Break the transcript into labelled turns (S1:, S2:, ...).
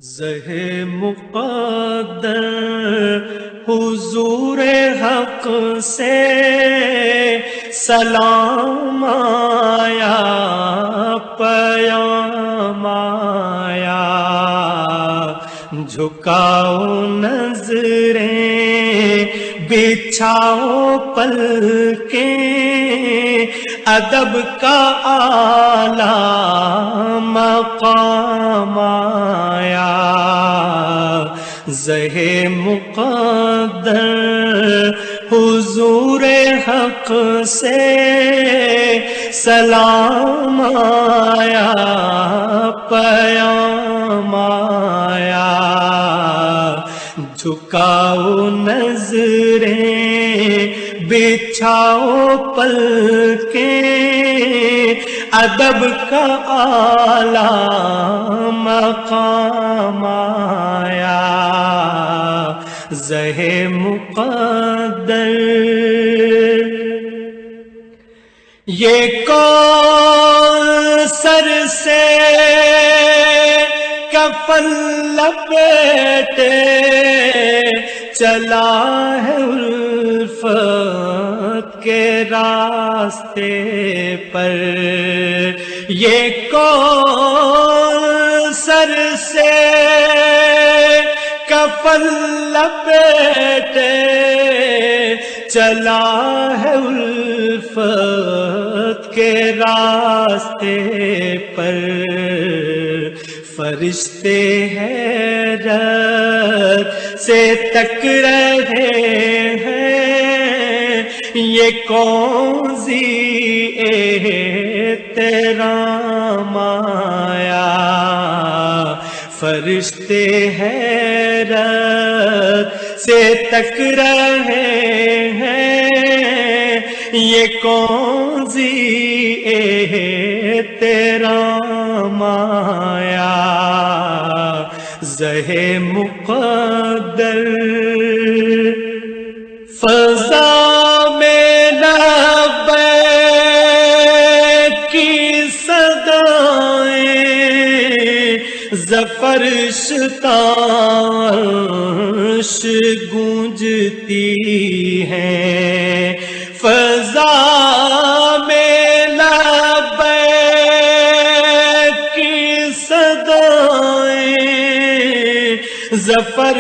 S1: زہ مقدر حضور حق سے سلام آیا، پیام آیا، جھکاؤ نظریں بچھاؤ پلکیں، ادب کا اعلیٰ مقام آیا۔ زہ مقدر حضور حق سے سلام آیا، پیام آیا، جھکاؤ نظریں بچھاؤ پلکیں، ادب کا اعلیٰ مقام آیا۔ زہ مقدر یہ کون سر سے کفن لپیٹے چلا ہے الفت کے راستے پر، یہ کون سر سے کفن لپیٹے چلا ہے الفت کے راستے پر، فرشتے حیرت سے تک رہے ہیں، یہ کون سی احترام آیا۔ فرشتے حیرت سے تک رہے ہیں، یہ کون سی احترام آیا۔ زہ مقدر فضا میں لبیک کی صدائیں، ظفر شتاش گونجتی ہیں، فضا میں لبیک کی صدائیں، ظفر